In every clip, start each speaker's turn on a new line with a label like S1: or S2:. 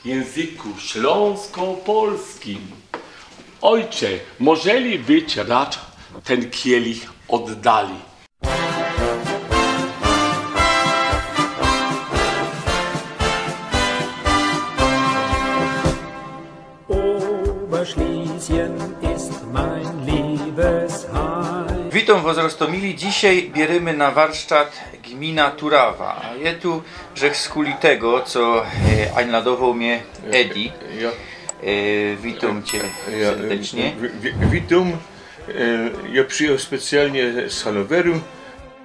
S1: języku śląsko-polskim. Ojcze, możeli być racz ten kielich oddali.
S2: Oberschlesien ist mein Liebesheim.
S3: Witam was Rostomili. Dzisiaj bierzemy na warsztat gmina Turawa. A je tu rzech z kuli tego, co nadował mnie Edi. Witam cię serdecznie.
S4: Witam. Ja przyjechał specjalnie z Hanoweru.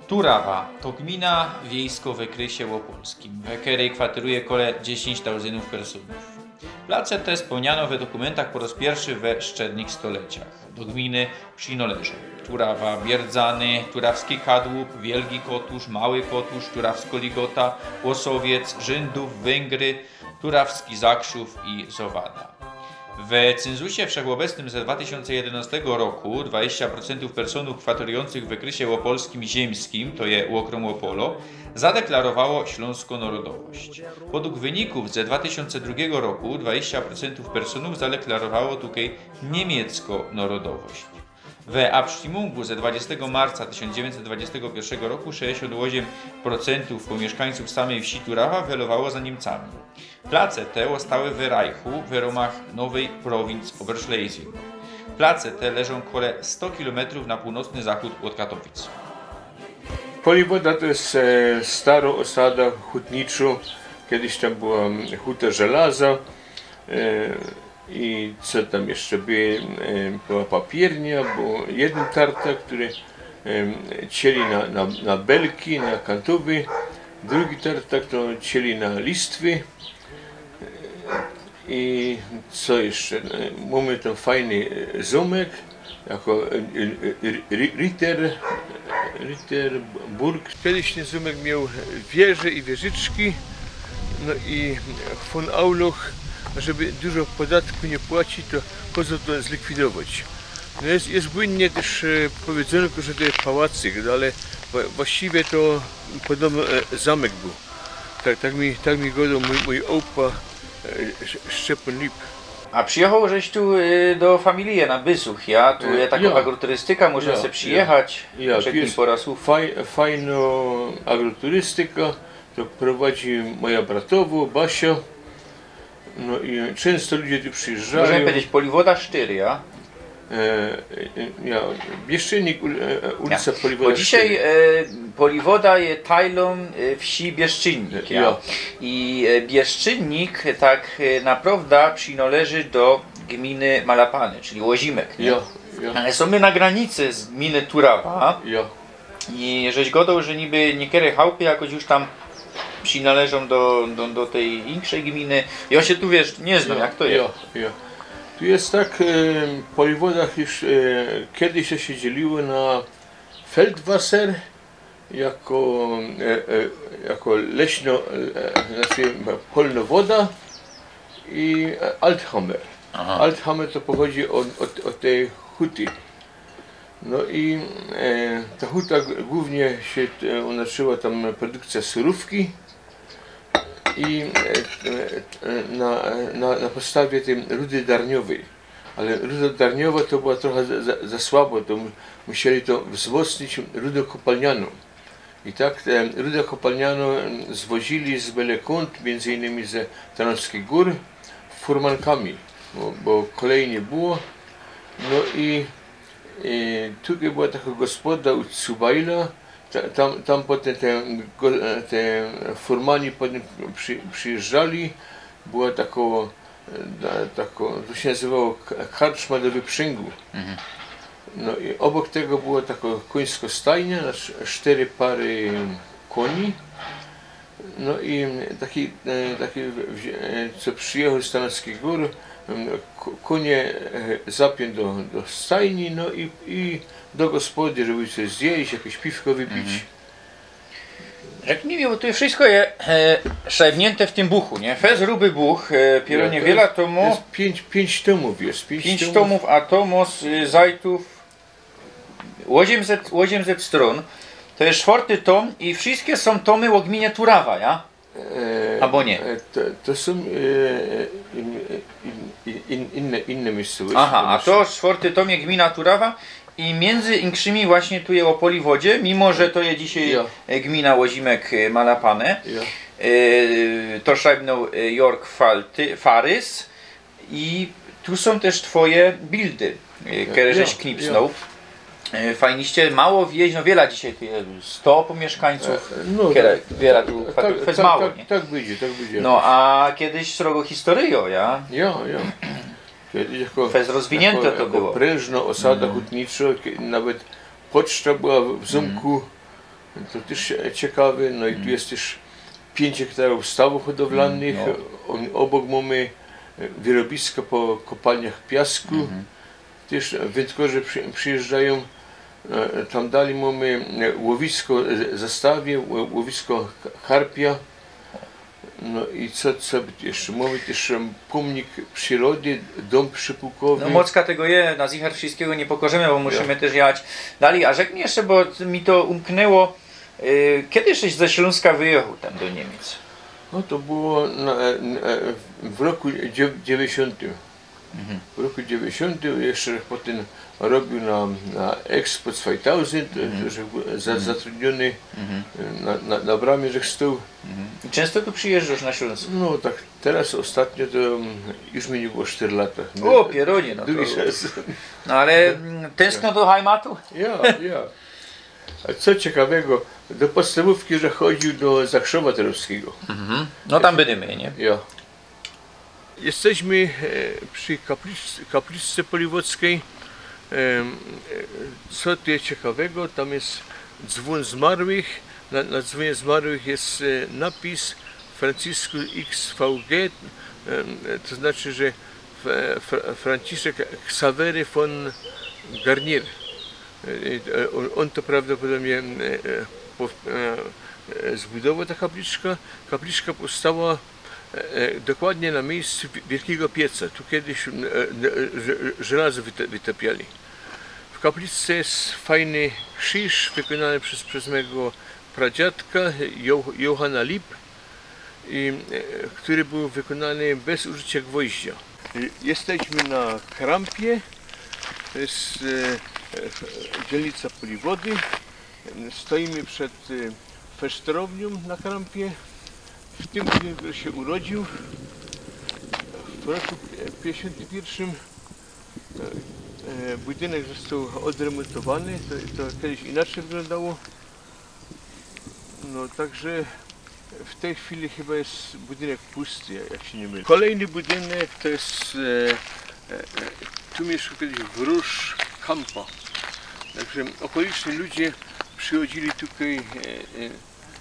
S3: Turawa to gmina wiejsko w okresie łopolskim, w której kwateruje kole 10 000 personów. Place te spełniano w dokumentach po raz pierwszy we szczednych stoleciach. Do gminy przynależą Turawa, Bierdzany, Turawski Kadłub, Wielgi Kotusz, Mały Kotusz, Turawsko-Ligota, Łosowiec, Rzyndów, Węgry, Turawski Zakrzów i Zowada. W cenzusie wszechobecnym ze 2011 roku 20% personów kwaterujących w okresie łopolskim i ziemskim, to je Łokrom Łopolo, zadeklarowało śląską narodowość. Według wyników ze 2002 roku 20% personów zadeklarowało tutaj niemiecką narodowość. W Abstimmung ze 20 marca 1921 roku 68% mieszkańców samej wsi Turawa wylowało za Niemcami. Place te zostały w Reichu w ramach nowej prowincji Oberschlesien. Place te leżą kole 100 km na północny zachód od Katowic.
S4: Poliwoda to jest stara osada hutnicza. Kiedyś tam była huta żelaza. I co tam jeszcze była papiernia, był jeden tartak, który cieli na belki, na kantowy, drugi tartak to cieli na listwy. I co jeszcze? Mamy tam fajny zamek, jako Ritterburg. Kiedyś ten zamek miał wieże i wieżyczki, no i von Auloch, żeby dużo podatku nie płacić, to po co to zlikwidować. No jest błędnie też powiedzone, że to jest pałacyk, ale właściwie to podobno zamek był. Tak mi godał mój opa Szczepan Lip.
S3: A przyjechał żeś tu do familii na Bysuch, ja? Tu jest taka agroturystyka, można sobie przyjechać, czekać po raz.
S4: Fajna agroturystyka, to prowadzi moja bratowa, Basia. No i często ludzie tu przyjeżdżają.
S3: Możemy powiedzieć Poliwoda 4, ja?
S4: Bieszczynnik, ulica Poliwoda.
S3: Bo dzisiaj Poliwoda jest tajlą wsi Bieszczynnik. I Bieszczynnik tak naprawdę przynależy do gminy Malapany, czyli Łozimek. Ale są my na granicy z gminy Turawa. I żeś godał, że niby niektóre chałupy jakoś już tam przynależą do tej większej gminy. Ja się tu wiesz, nie znam jak to jest.
S4: Tu jest tak, po Poliwodach już kiedyś się dzieliło na Feldwasser jako leśno, znaczy polnowoda i Althammer. Althammer to pochodzi od tej huty. No i ta huta głównie się uczyła tam produkcja surówki i na podstawie tej rudy darniowej. Ale ruda darniowa to była trochę za słabo, to musieli to wzmocnić rudą kopalnianą. I tak rudę kopalnianą zwozili z byle kąt, między innymi ze Tarnowskich Gór, furmankami, bo kolei nie było. No i tutaj była taka gospoda u Cubajla, tam potem te furmani potem przyjeżdżali, była to się nazywało karczma do wyprzęgu. No i obok tego była taka końska stajnia, 4 pary koni. No i taki co przyjechał z Tarnowskich Gór, konie zapiął do stajni, no i do gospody, żeby coś zjeść, jakieś piwko wypić.
S3: Jak nie wiem, bo to wszystko jest szewnięte w tym buchu, nie? Fez ruby buch, piero niewiele tomów.
S4: Jest 5 tomów jest.
S3: 5 tomów, a tomos zajtów 800 stron. To jest 4. tom i wszystkie są tomy o gminie Turawa, ja? Albo nie?
S4: To są inne miejscowości.
S3: Aha, a to czwarty tomie gmina Turawa i między inkszymi właśnie tu je Opoli Wodzie, mimo że to je dzisiaj gmina Łozimek Malapane. To szajbnął York Farys i tu są też twoje bildy, które żeś knipsnął. Fajniście, mało wieś, no wiele dzisiaj tu jest, 100 mieszkańców, wiele tu, to jest mało, nie?
S4: Tak będzie, tak będzie.
S3: No a kiedyś srogo historio, ja?
S4: Ja. Kiedyś jako,
S3: Fez rozwinięte to było.
S4: Prężna osada hutnicza, nawet poczta była w Zumku, to też ciekawe, no i tu jest też 5 hektarów stawów hodowlanych, obok mamy wyrobiska po kopalniach piasku, też wędkarze przyjeżdżają, tam dalej mamy łowisko zastawie, łowisko harpia, no i co jeszcze, mamy też pomnik przyrody, dom przypułkowy.
S3: No mocka tego je, na zichar wszystkiego nie pokażemy, bo musimy też jechać dalej, a rzeknij jeszcze, bo mi to umknęło, kiedy żeś ze Śląska wyjechał tam do Niemiec?
S4: No to było w roku 90. W roku 90 jeszcze potem robił na Expo 2000, że był zatrudniony na bramie, że stał.
S3: I często tu przyjeżdżasz na Śląsk?
S4: No tak, teraz ostatnio to już mi nie było 4 lata.
S3: O, pieronie, no to... No ale tęskno do Heimatu?
S4: Ja. A co ciekawego, do podstawówki, że chodził do Zakrzowa Terowskiego.
S3: No tam będziemy, nie?
S4: Ja. Jesteśmy przy kapliczce poliwockiej. Co tu jest ciekawego? Tam jest dzwon zmarłych. Na dzwonie zmarłych jest napis Franciscus XVG. To znaczy, że Franciszek Xawery von Garnier. On to prawdopodobnie zbudował ta kapliczka. Kapliczka powstała dokładnie na miejscu wielkiego pieca. Tu kiedyś żelazo wytapiali. W kapliczce jest fajny krzyż wykonany przez mojego pradziadka Johanna Lip, który był wykonany bez użycia gwoździa. Jesteśmy na Krampie. To jest dzielnica Poliwody. Stoimy przed feszterownią na Krampie. W tym budynku się urodził. W roku 1951 budynek został odremontowany. To kiedyś inaczej wyglądało. No także w tej chwili chyba jest budynek pusty, jak się nie mylę. Kolejny budynek to jest tu mieszkał kiedyś wróż Kampa. Także okoliczni ludzie przychodzili tutaj,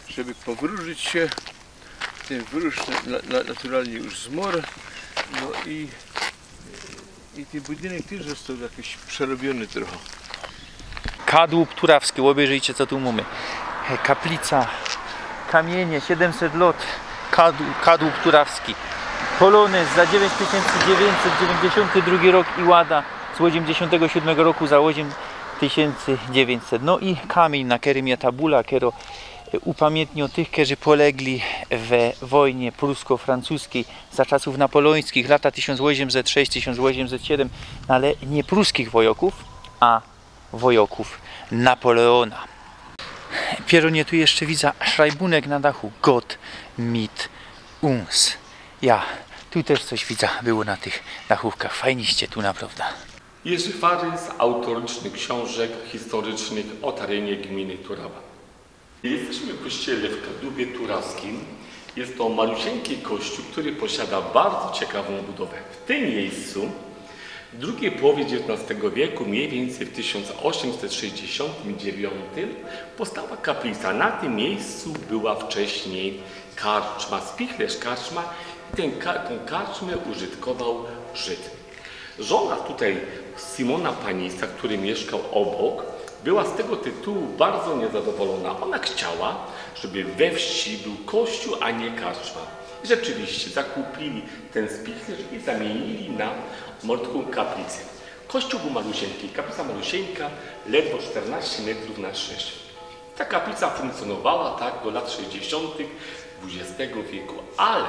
S4: żeby powróżyć się. Ten wróż naturalnie już zmorł. No i ten budynek też został jakiś przerobiony trochę.
S3: Kadłub turawski, obejrzyjcie co tu mamy. Kaplica, kamienie, 700 lat, kadłub turawski. Polonez za 9992 rok i łada z łodziem 97 roku za łodziem 1900. No i kamień na kerymie tabula, kero upamiętnio tych, którzy polegli we wojnie prusko-francuskiej za czasów napoleońskich, lata 1806-1807, ale nie pruskich wojoków, a wojoków Napoleona. Pieronie tu jeszcze widzę szrajbunek na dachu. Gott mit uns. Ja, tu też coś widzę, było na tych dachówkach. Fajniście tu naprawdę.
S1: Jerzy Farys, autor licznych książek historycznych o terenie gminy Turawa. Jesteśmy w kościele w Kadłubie Turawskim. Jest to malusieńki kościół, który posiada bardzo ciekawą budowę. W tym miejscu w drugiej połowie XIX wieku, mniej więcej w 1869, powstała kaplica. Na tym miejscu była wcześniej karczma, spichlerz karczma i tę karczmę użytkował Żyd. Żona tutaj Simona Panisa, który mieszkał obok, była z tego tytułu bardzo niezadowolona. Ona chciała, żeby we wsi był kościół, a nie karczma. I rzeczywiście zakupili ten spichlerz i zamienili na mordką kaplicę. Kościół był malusieńki, kaplica malusieńka, ledwo 14 metrów na 6. Ta kaplica funkcjonowała tak do lat 60. XX wieku, ale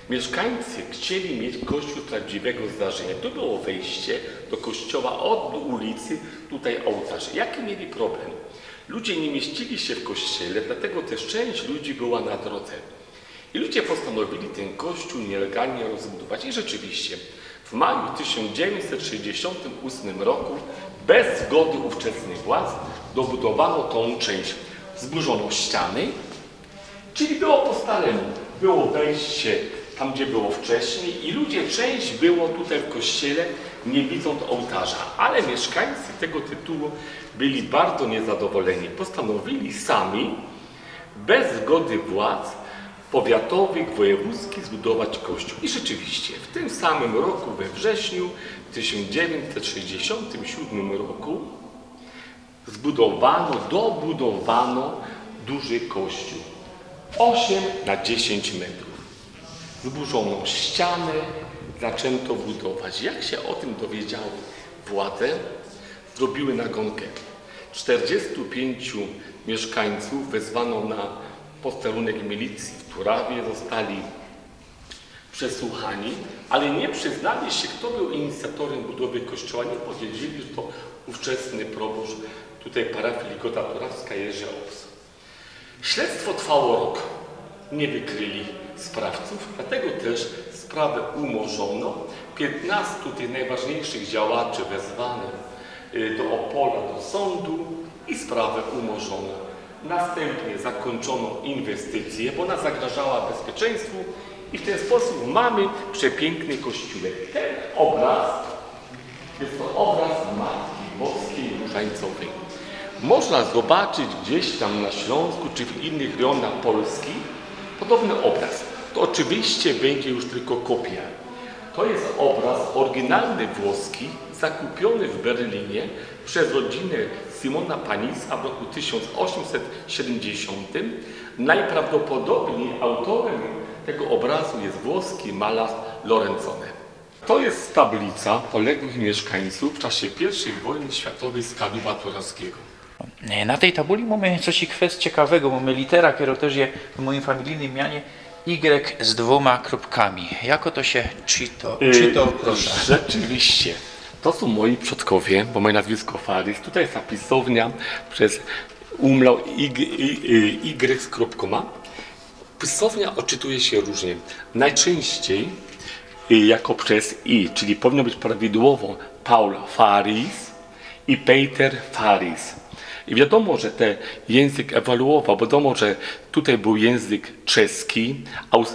S1: mieszkańcy chcieli mieć kościół prawdziwego zdarzenia. To było wejście do kościoła od ulicy, tutaj ołtarz. Jaki mieli problem? Ludzie nie mieścili się w kościele, dlatego też część ludzi była na drodze. I ludzie postanowili ten kościół nielegalnie rozbudować. I rzeczywiście w maju 1968 roku bez zgody ówczesnych władz dobudowano tą część. Zburzono ściany, czyli było po staremu. Było wejście tam, gdzie było wcześniej i ludzie, część było tutaj w kościele, nie widząc ołtarza. Ale mieszkańcy tego tytułu byli bardzo niezadowoleni. Postanowili sami, bez zgody władz powiatowych, wojewódzkich, zbudować kościół. I rzeczywiście w tym samym roku, we wrześniu 1967 roku dobudowano duży kościół. 8 na 10 metrów. Zburzono ścianę, zaczęto budować. Jak się o tym dowiedziały władze, zrobiły nagonkę. 45 mieszkańców wezwano na posterunek milicji w Turawie, zostali przesłuchani, ale nie przyznali się, kto był inicjatorem budowy kościoła. Nie powiedzieli, że to ówczesny proboszcz tutaj parafii Ligota Turawska, Jerzy Ops. Śledztwo trwało rok. Nie wykryli sprawców, dlatego też sprawę umorzono. 15 tych najważniejszych działaczy wezwano do Opola, do sądu i sprawę umorzono. Następnie zakończono inwestycję, bo ona zagrażała bezpieczeństwu i w ten sposób mamy przepiękny kościółek. Ten obraz jest to obraz Matki Boskiej Różańcowej. Można zobaczyć gdzieś tam na Śląsku czy w innych rejonach Polski podobny obraz. To oczywiście będzie już tylko kopia. To jest obraz oryginalny włoski, zakupiony w Berlinie przez rodzinę Simona Panisa w roku 1870. Najprawdopodobniej autorem tego obrazu jest włoski malarz Lorenzone. To jest tablica poległych mieszkańców w czasie I wojny światowej z Kadłuba Turawskiego.
S3: Na tej tabuli mamy coś kwest ciekawego. Mamy litera, która też jest w moim familijnym mianie Y z 2 kropkami. Jako to się czyto, proszę.
S1: Rzeczywiście. To są moi przodkowie, bo moje nazwisko Farys. Tutaj jest napisownia przez umlaut Y z kropkoma. Pisownia odczytuje się różnie. Najczęściej jako przez I, czyli powinno być prawidłowo Paul Farys i Peter Farys. I wiadomo, że ten język ewoluował, bo wiadomo, że tutaj był język czeski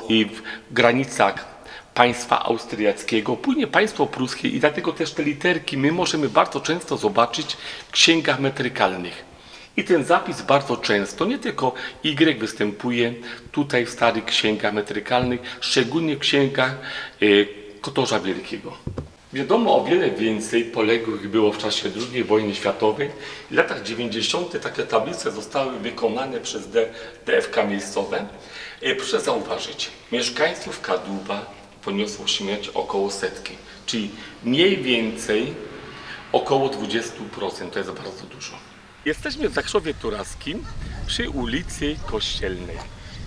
S1: i w granicach państwa austriackiego, później państwo pruskie i dlatego też te literki my możemy bardzo często zobaczyć w księgach metrykalnych. I ten zapis bardzo często, nie tylko Y występuje tutaj w starych księgach metrykalnych, szczególnie w księgach Kotorza Wielkiego. Wiadomo o wiele więcej poległych było w czasie II wojny światowej. W latach 90. takie tablice zostały wykonane przez DFK miejscowe. Proszę zauważyć, mieszkańców Kadłuba poniosło śmierć około 100, czyli mniej więcej około 20%, to jest bardzo dużo. Jesteśmy w Zakrzowie Turawskim przy ulicy Kościelnej.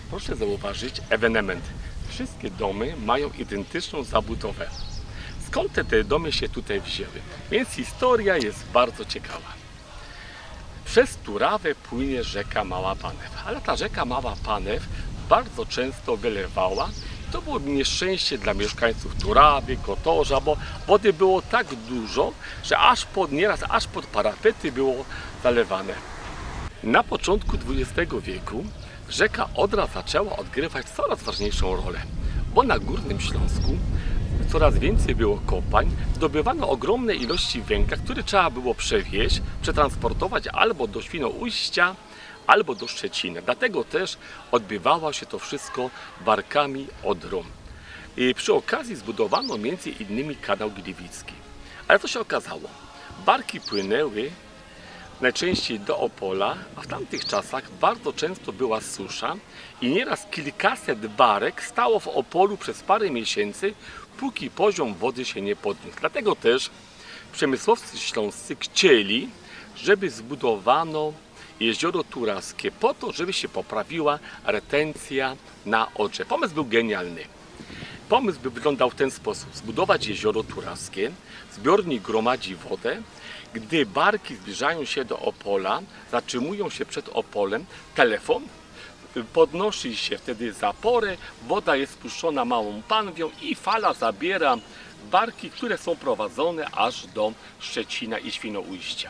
S1: Proszę zauważyć ewenement. Wszystkie domy mają identyczną zabudowę. Skąd te domy się tutaj wzięły? Więc historia jest bardzo ciekawa. Przez Turawę płynie rzeka Mała Panew, ale ta rzeka Mała Panew bardzo często wylewała. To było nieszczęście dla mieszkańców Turawy, Kotorza, bo wody było tak dużo, że nieraz aż pod parapety było zalewane. Na początku XX wieku rzeka Odra zaczęła odgrywać coraz ważniejszą rolę, bo na Górnym Śląsku coraz więcej było kopalń, zdobywano ogromne ilości węgla, który trzeba było przewieźć, przetransportować albo do Świnoujścia, albo do Szczecina. Dlatego też odbywało się to wszystko barkami Odrą. I przy okazji zbudowano m.in. kanał Gliwicki. Ale co się okazało? Barki płynęły najczęściej do Opola, a w tamtych czasach bardzo często była susza i nieraz kilkaset barek stało w Opolu przez parę miesięcy, póki poziom wody się nie podniósł. Dlatego też przemysłowcy śląscy chcieli, żeby zbudowano jezioro Turawskie po to, żeby się poprawiła retencja na Odrze. Pomysł był genialny. Pomysł by wyglądał w ten sposób. Zbudować jezioro Turawskie, zbiornik gromadzi wodę. Gdy barki zbliżają się do Opola, zatrzymują się przed Opolem, telefon, podnosi się wtedy zaporę, woda jest spuszczona małą panwią i fala zabiera barki, które są prowadzone aż do Szczecina i Świnoujścia.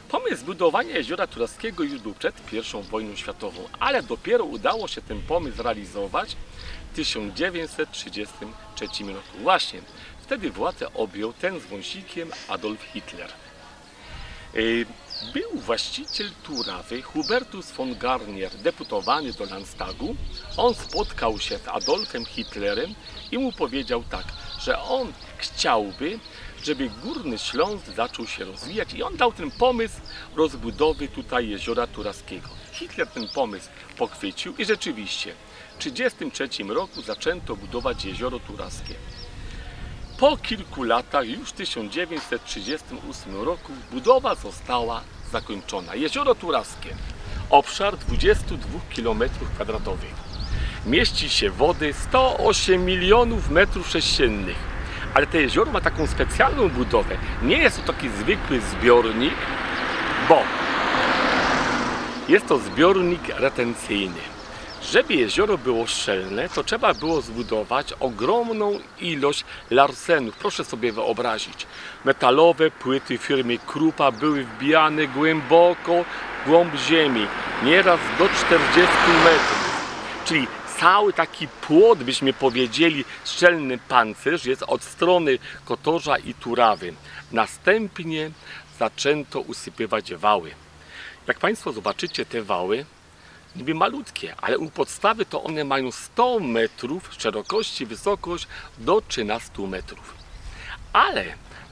S1: Pomysł budowania jeziora Turawskiego już był przed I wojną światową, ale dopiero udało się ten pomysł zrealizować w 1933 roku. Właśnie wtedy władzę objął ten z wąsikiem Adolf Hitler. Był właściciel Turawy, Hubertus von Garnier, deputowany do Landtagu. On spotkał się z Adolfem Hitlerem i mu powiedział tak, że on chciałby, żeby Górny Śląsk zaczął się rozwijać i on dał ten pomysł rozbudowy tutaj jeziora Turawskiego. Hitler ten pomysł pochwycił i rzeczywiście w 1933 roku zaczęto budować jezioro Turawskie. Po kilku latach, już w 1938 roku, budowa została zakończona. Jezioro Turawskie, obszar 22 km². Mieści się wody 108 milionów metrów sześciennych. Ale to jezioro ma taką specjalną budowę. Nie jest to taki zwykły zbiornik, bo jest to zbiornik retencyjny. Żeby jezioro było szczelne, to trzeba było zbudować ogromną ilość larsenów. Proszę sobie wyobrazić, metalowe płyty firmy Krupa były wbijane głęboko w głąb ziemi, nieraz do 40 metrów. Czyli cały taki płot, byśmy powiedzieli, szczelny pancerz jest od strony Kotorza i Turawy. Następnie zaczęto usypywać wały. Jak Państwo zobaczycie te wały, niby malutkie, ale u podstawy to one mają 100 metrów szerokości, wysokość do 13 metrów. Ale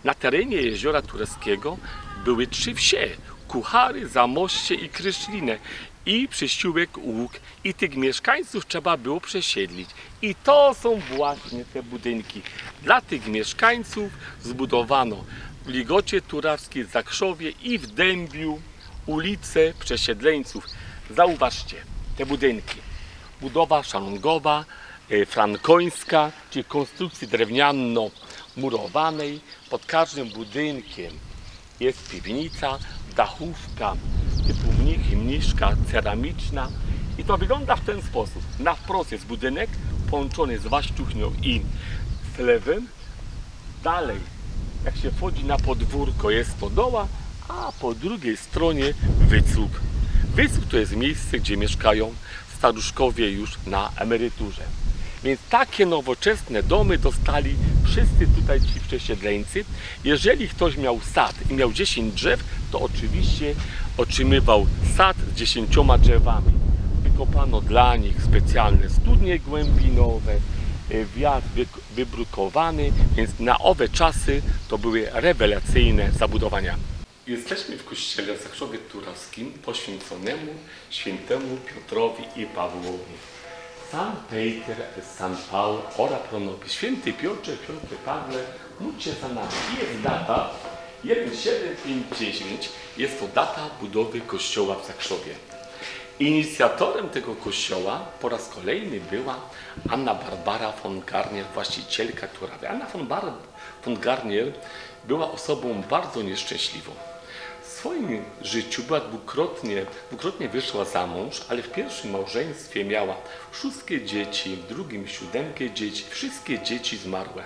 S1: na terenie jeziora Turawskiego były 3 wsie: Kuchary, Zamoście i Kryszlinę. I Przyściółek, Łuk, i tych mieszkańców trzeba było przesiedlić. I to są właśnie te budynki. Dla tych mieszkańców zbudowano w Ligocie Turawskiej, Zakrzowie i w Dębiu ulice przesiedleńców. Zauważcie te budynki. Budowa szalongowa, frankońska, czyli konstrukcji drewniano-murowanej. Pod każdym budynkiem jest piwnica, dachówka typu mniszka ceramiczna. I to wygląda w ten sposób. Na wprost jest budynek połączony z Waśczuchnią i Slewem. Dalej, jak się wchodzi na podwórko, jest stodoła, a po drugiej stronie Wycup. Wycup to jest miejsce, gdzie mieszkają staruszkowie już na emeryturze. Więc takie nowoczesne domy dostali wszyscy tutaj ci przesiedleńcy. Jeżeli ktoś miał sad i miał 10 drzew, to oczywiście otrzymywał sad z 10 drzewami. Wykopano dla nich specjalne studnie głębinowe, wjazd wybrukowany, więc na owe czasy to były rewelacyjne zabudowania. Jesteśmy w kościele w Zakrzowie Turawskim poświęconemu świętemu Piotrowi i Pawłowi. San Peter, San Paul, ora pro nobis. Święty Piotrze, Piotrze Pawle, módl się za nami. Jest data 1759, jest to data budowy kościoła w Zakrzowie. Inicjatorem tego kościoła po raz kolejny była Anna Barbara von Garnier, właścicielka Turawy. Anna von Garnier była osobą bardzo nieszczęśliwą. W swoim życiu była dwukrotnie wyszła za mąż, ale w pierwszym małżeństwie miała 6 dzieci, w drugim 7 dzieci, wszystkie dzieci zmarłe.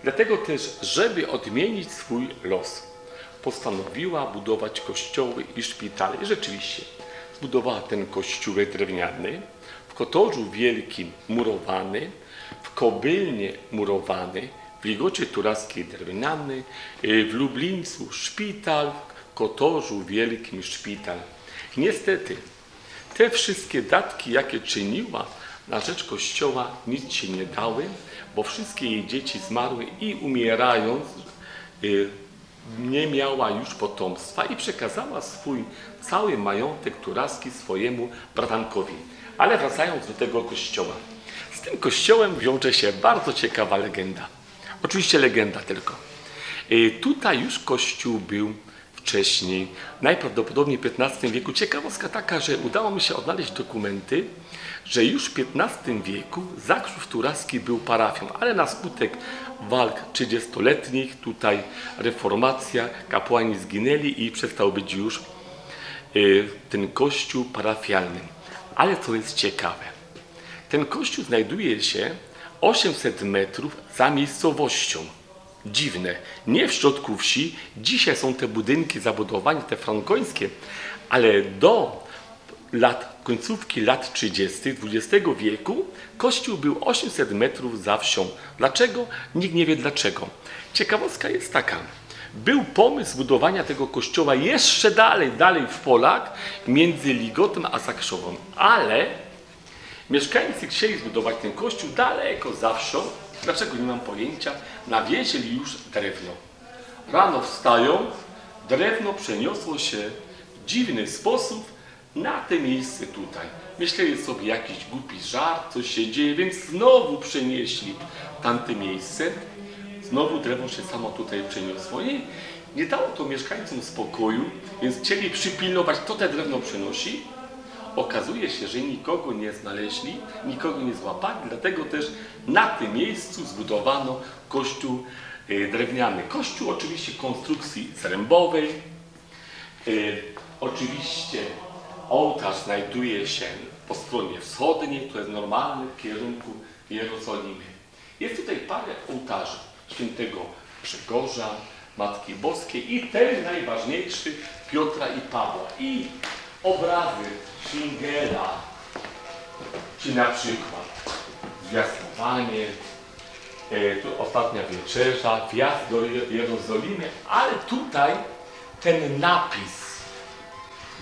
S1: Dlatego też, żeby odmienić swój los, postanowiła budować kościoły i szpitale. I rzeczywiście zbudowała ten kościółek drewniany, w Kotorzu Wielkim murowany, w Kobylnie murowany, w Ligocie Turawskiej drewniany, w Lublińcu szpital, w Kotorzu Wielkim szpital. Niestety, te wszystkie datki, jakie czyniła na rzecz kościoła, nic się nie dały, bo wszystkie jej dzieci zmarły i umierając nie miała już potomstwa i przekazała swój cały majątek turawski swojemu bratankowi. Ale wracając do tego kościoła. Z tym kościołem wiąże się bardzo ciekawa legenda. Oczywiście legenda tylko. Tutaj już kościół był w wcześniej, najprawdopodobniej w XV wieku. Ciekawostka taka, że udało mi się odnaleźć dokumenty, że już w XV wieku Zakrzów Turawski był parafią, ale na skutek walk 30-letnich, tutaj reformacja, kapłani zginęli i przestał być już ten kościół parafialny. Ale co jest ciekawe, ten kościół znajduje się 800 metrów za miejscowością. Dziwne, nie w środku wsi. Dzisiaj są te budynki zabudowane, te frankońskie, ale do końcówki lat 30. XX wieku kościół był 800 metrów za wsią. Dlaczego? Nikt nie wie dlaczego. Ciekawostka jest taka. Był pomysł budowania tego kościoła jeszcze dalej w polach, między Ligotem a Zakrzową, ale mieszkańcy chcieli zbudować ten kościół daleko za wsią. Dlaczego? Nie mam pojęcia. Nawieźli już drewno. Rano wstają, drewno przeniosło się w dziwny sposób na te miejsce tutaj. Myśleli sobie jakiś głupi żart, coś się dzieje, więc znowu przenieśli tamte miejsce. Znowu drewno się samo tutaj przeniosło. I nie dało to mieszkańcom spokoju, więc chcieli przypilnować, kto te drewno przenosi. Okazuje się, że nikogo nie znaleźli, nikogo nie złapali, dlatego też na tym miejscu zbudowano kościół drewniany. Kościół oczywiście konstrukcji zrębowej. Oczywiście ołtarz znajduje się po stronie wschodniej, to jest normalny w kierunku Jerozolimy. Jest tutaj parę ołtarzy świętego Grzegorza, Matki Boskiej i ten najważniejszy Piotra i Pawła. I obrazy Schwingera, czy na przykład zwiastowanie, tu ostatnia wieczerza, wjazd do Jerozolimy, ale tutaj ten napis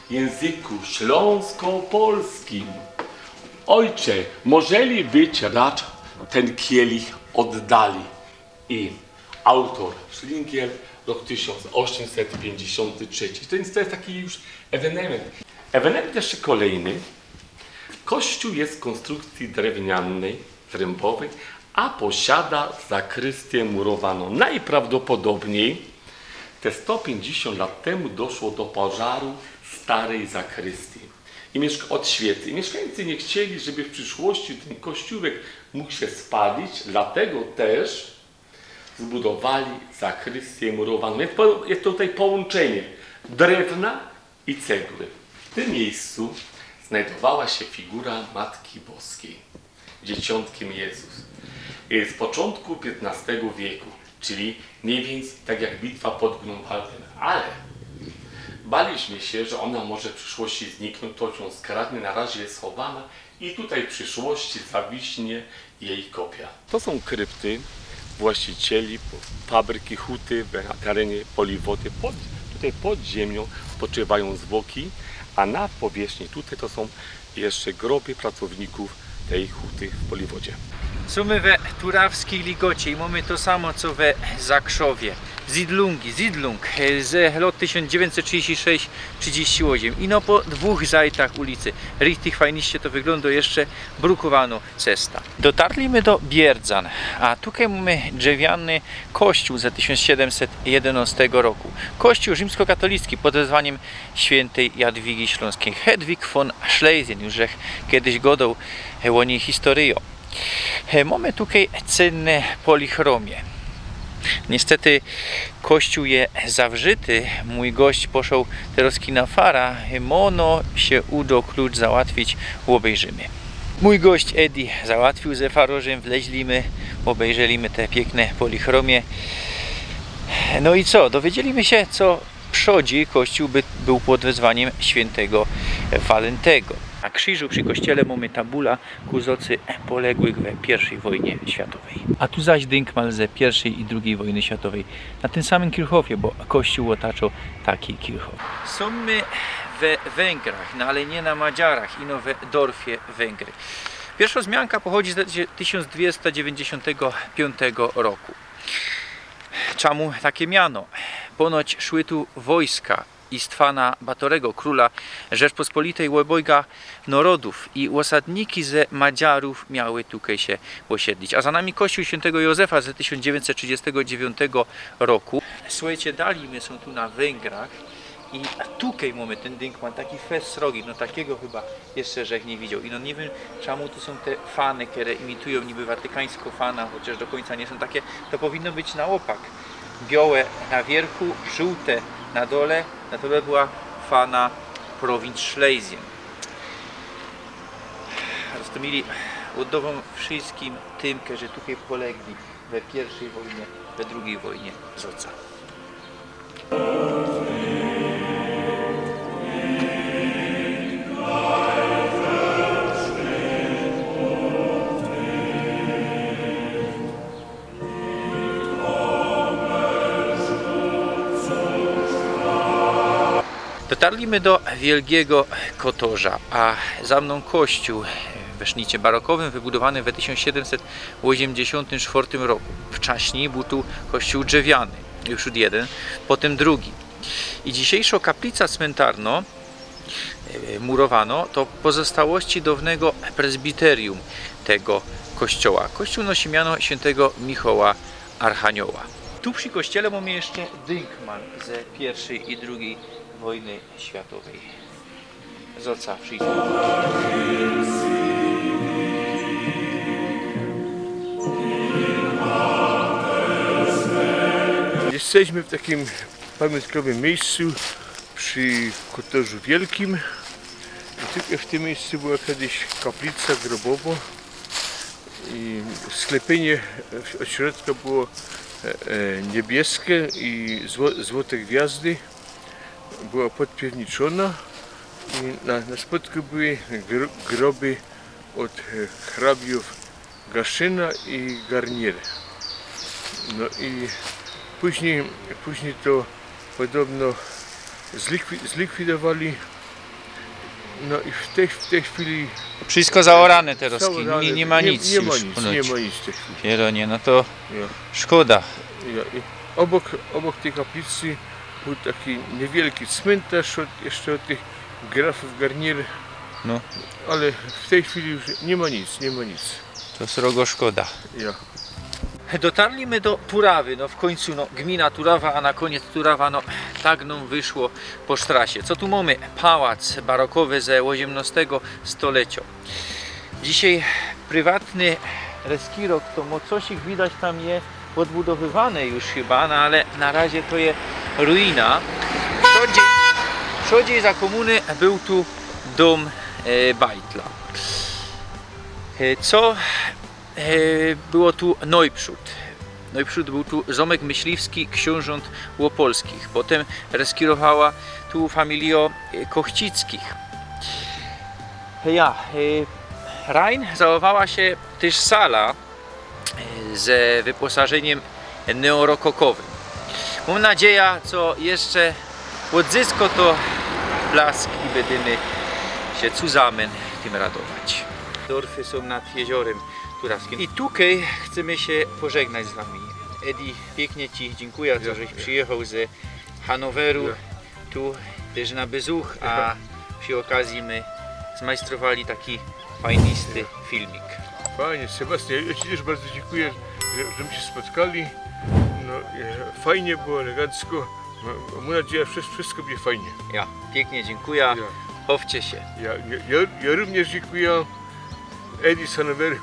S1: w języku śląsko-polskim. Ojcze, możeli być racz ten kielich oddali. I autor Schwingier, rok 1853. To jest taki już ewenement. Ewenement jeszcze kolejny. Kościół jest z konstrukcji drewnianej, zrębowej, a posiada zakrystię murowaną. Najprawdopodobniej te 150 lat temu doszło do pożaru starej zakrystii od świecy. I mieszkańcy nie chcieli, żeby w przyszłości ten kościółek mógł się spalić, dlatego też zbudowali zakrystię murowaną. Jest tutaj połączenie drewna i cegły. W tym miejscu znajdowała się figura Matki Boskiej, Dzieciątkiem Jezus. Z początku XV wieku, czyli mniej więcej tak jak bitwa pod Grunwaldem. Ale baliśmy się, że ona może w przyszłości zniknąć, to ją skradnie, na razie jest schowana i tutaj w przyszłości zawiśnie jej kopia. To są krypty właścicieli fabryki huty na terenie Poliwody. Tutaj pod ziemią spoczywają zwłoki, a na powierzchni tutaj to są jeszcze groby pracowników tej huty w Poliwodzie.
S3: Są we Turawskiej Ligocie i mamy to samo co we Zakrzowie. Siedlung z lat 1936-38 i no po dwóch zajtach ulicy. Richtig fajniście to wygląda, jeszcze brukowano cesta. Dotarliśmy do Bierdzan, a tutaj mamy drewniany kościół z 1711 roku. Kościół rzymskokatolicki pod wezwaniem świętej Jadwigi Śląskiej. Hedwig von Schlesien, już kiedyś godał o niej historię. Mamy tutaj cenne polichromie. Niestety kościół je zawrzyty. Mój gość poszedł teraz na fara. Mono się uda klucz załatwić, obejrzymy. Mój gość Eddie załatwił ze farożem, wleźlimy, obejrzeliśmy te piękne polichromie. No i co? Dowiedzieliśmy się, co przodzi kościół był pod wezwaniem świętego Walentego. Na krzyżu przy kościele mamy tabula kuzocy poległych we I wojnie światowej. A tu zaś dynkmal ze I i II wojny światowej. Na tym samym Kirchhofie, bo kościół otaczał taki Kirchhof. Są my we Węgrach, no ale nie na Madziarach, ino we Dorfie Węgry. Pierwsza wzmianka pochodzi z 1295 roku. Czemu takie miano? Ponoć szły tu wojska Istwana Batorego, króla Rzeczpospolitej obojga narodów i osadniki ze Madziarów miały tutaj się osiedlić. A za nami kościół świętego Józefa z 1939 roku. słuchajcie, dalej my są tu na Węgrach i tutaj mamy ten Dynkman, taki fest srogi, no takiego chyba jeszcze żech nie widział. I no nie wiem czemu tu są te fany, które imitują niby watykańską fana, chociaż do końca nie są takie, to powinno być na opak. Białe na wierchu, żółte na dole, na dole była fana prowinc Schlesien. Roztomili oddawam wszystkim tym, którzy tutaj polegli we pierwszej wojnie, we drugiej wojnie z Oca. Dotarliśmy do Wielkiego Kotorza, a za mną kościół we sznicie barokowym wybudowany w 1784 roku. Wcześniej był tu kościół drzewiany, już jeden, potem drugi. I dzisiejsza kaplica cmentarna murowano to pozostałości dawnego prezbiterium tego kościoła. Kościół nosi miano świętego Michała Archanioła. Tu przy kościele mamy jeszcze Dynkman ze I i II wojny światowej. Z Oca wszystkich.
S4: Jesteśmy w takim pamiątkowym miejscu przy Kotorzu Wielkim. I tylko w tym miejscu była kiedyś kaplica grobowa i sklepienie od środka było niebieskie i złote gwiazdy. Była podpierniczona i na spodku były groby od hrabiów Gaszyna i Garnier. No i później to podobno zlikwidowali. No i w tej chwili...
S3: Wszystko zaorane teraz, nie ma nic
S4: nie ma
S3: już.
S4: nic w tej chwili.
S3: Pieronie, no to
S4: Ja.
S3: szkoda.
S4: I obok tej kaplicy był taki niewielki cmentarz jeszcze od tych grafów Garnier.
S3: No.
S4: Ale w tej chwili już nie ma nic.
S3: To srogo szkoda.
S4: Ja.
S3: Dotarliśmy do Turawy, no w końcu no, gmina Turawa, a na koniec Turawa, no tak nam wyszło po sztrasie. Co tu mamy? Pałac barokowy ze XVIII stulecia. Dzisiaj prywatny reskirok, to mocosik widać tam je odbudowywane już chyba, no ale na razie to jest ruina. Wcześniej za komuny był tu dom Bajtla. Co było tu Neuprzód. Neuprzód był tu zamek myśliwski książąt łopolskich. Potem reskirowała tu familia Kochcickich. Rhein zachowała się też sala z wyposażeniem neorokokowym. Mam nadzieję, co jeszcze odzysko to blask i będziemy się zusammen tym radować. Dorfy są nad jeziorem Turawskim. I tutaj chcemy się pożegnać z Wami. Edi, pięknie Ci dziękuję, żeś przyjechał z Hanoweru tu też na bezuch, a przy okazji my zmajstrowali taki fajnisty filmik.
S4: Fajnie, Sebastian, ja Ci też bardzo dziękuję, żeśmy się spotkali. No, fajnie było, elegancko. Mam nadzieję, że wszystko będzie fajnie.
S3: Ja pięknie dziękuję. Chowcie się.
S4: Ja również dziękuję. Edi z Hanoweru.